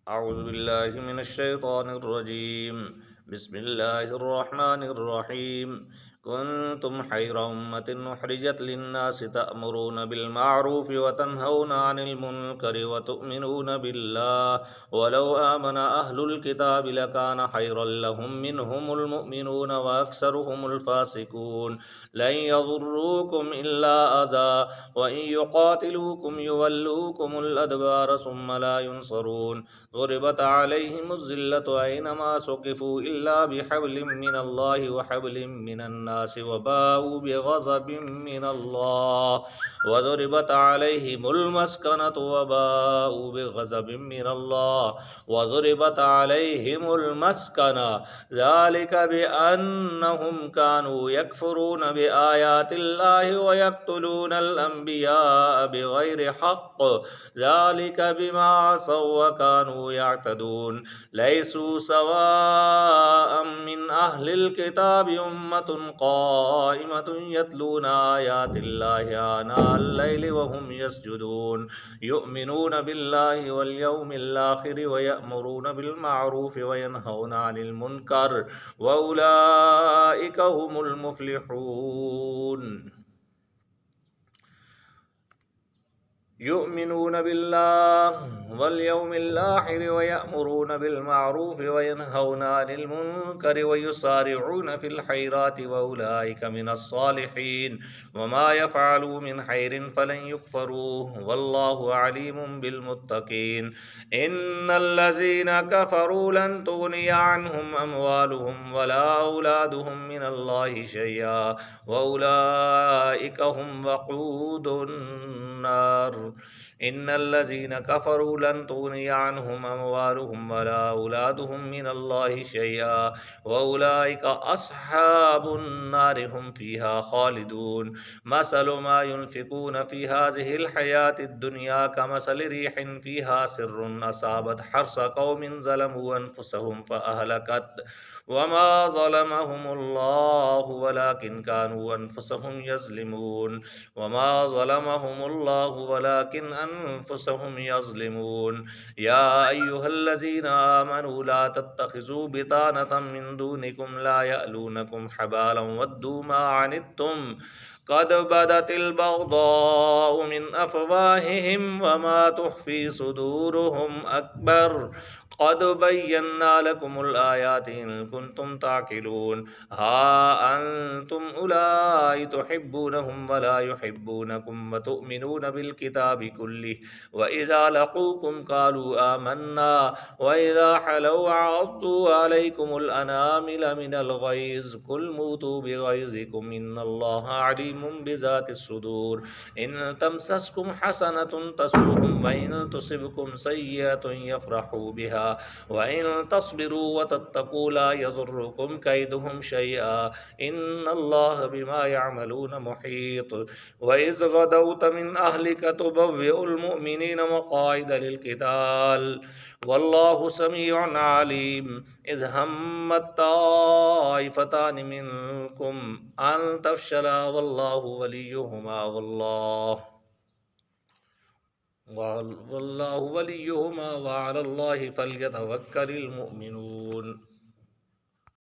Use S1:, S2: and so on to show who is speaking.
S1: अऊज़ुबिल्लाहिमिनश्शैतानिर्रजीम बिस्मिल्लाहिर्रहमानिर्रहीम कुन्तुम खैरा उम्मतिन उखरिजत लिन्नासि तअमुरूना बिलमाअरूफि व तन्हौना अनिल मुनकरि व तु'मिनूना बिल्लाहि वलौ आमना अहलुल किताबि लकान खैरल लहुम मिनहुमुल मुमिनूना व अक्सरुहुमुल फासिकून लन यज़ुर्रूकुम इल्ला अज़ा व इन युक़ातिलूकुम युवल्लूकुमुल अदबार सुम्मा ला युनसरून ज़ुरिबत अलैहिमुज़्ज़िल्लतु ऐनमा सुक़िफ़ू इल्ला बिहब्लिम मिनल्लाहि व हब्लिम मिनन्नासि व बाऊ बिग़ज़बिम मिनल्लाह व ज़ुरिबत अलैहिमुल मस्कनतु व बाऊ बिग़ज़बिम मिनल्लाह व ज़ुरिबत अलैहिमुल मस्कना ज़ालिका बिअन्नहुम कानू यकफ़ुरून बिआयातिल्लाहि व यक़्तुलूनल अंबियाअ बिग़ैरि हक़्क़ ज़ालिका बिमा असौ व कानू यअतदून लैसू सवाअम मिन अहलिल किताबि उम्मतुन क़ाइमतुन यतलूना आयातिल्लाहि आनाअल लैलि व हुम यसजुदून युमिनून बिल्लाहि वल यौमिल आखिरि व यअमुरून बिल माअरूफि व यनहौना अनिल मुनकर व उलाइका हुमुल मुफ्लिहून युमिनून बिल्लाहि वल यौमिल आखिरि व यअमुरून बिल माअरूफि व यनहौना अनिल मुनकरि व युसारिऊन फिल खैराति व उलाइका मिनस सालिहीन व मा यफ़अलू मिन खैरिन फलन युकफ़रूह वल्लाहु अलीमुम बिल मुत्तक़ीन इन्नल लज़ीना कफ़रू लन तुग़निया अन्हुम अमवालुहुम वला औलादुहुम मिनल्लाहि शैआ व उलाइका हुम वक़ूदुन नार इन्नल्लज़ीना कफ़रू लन तुग़निया अन्हुम अमवालुहुम वला औलादुहुम मिनल्लाहि शैआ व उलाइका अस्हाबुन नारि हुम फ़ीहा ख़ालिदून मसलु मा युनफ़िक़ून फ़ी हाज़िहिल हयातिद दुनिया कमसलि रिहिन फ़ीहा सिर्रुन असाबत हर्स क़ौमिन ज़लमू अन्फ़ुसहुम फ़अहलकत वमा ज़लमहुमुल्लाहु वलाकिन कानू अन्फ़ुसहुम यज़लिमून वमा ज़लमहुमुल्लाहु वलाकिन अन्फ़ुसहुम यज़लिमून या अय्युहल्लज़ीना आमनू ला तत्तख़िज़ू बितानतम मिन दूनिकुम ला यअलूनकुम खबालन वद्दू मा अनित्तुम क़द बदतिल बग़दाउ मिन अफ़वाहिहिम वमा तुख़फ़ी सुदूरुहुम अकबर क़द बय्यन्ना लकुमुल आयाति इन कुन्तुम ताक़िलून हा अंतुम उलाई तुहिब्बूनहुम वला युहिब्बूनकुम व तुअमिनून बिल किताबि कुल्लिहि व इज़ा लक़ूकुम क़ालू आमन्ना व इज़ा हलौ अज़्ज़ू अलैकुमुल अनामिल मिनल ग़ैज़ कुल मूतू बिग़ैज़िकुम इन्नल्लाहा अलीमुम बिज़ातिस सुदूर इन तमसस्कुम हसनतुन तसुहुम व इन तुसिबकुम सय्यतुन यफ़रहू बिहा व इन तस्बिरू व तत्तक़ू ला यज़ुर्रुकुम कैदुहुम शैआ इन्नल्लाह बिमा यअमलून मुहीत व इज़ गदौत मिन अहलिका तुबव्विउल मुअमिनीना मक़ाइद लिल-क़िताल वल्लाहु समीउन अलीम इज़ हम्मत ताइफ़तानि मिनकुम अन तफ़शला वल्लाहु वलियुहुमा वल्लाहु वलियुहुमा व अलल्लाहि फ़ल्यतवक्कलिल मुअमिनून।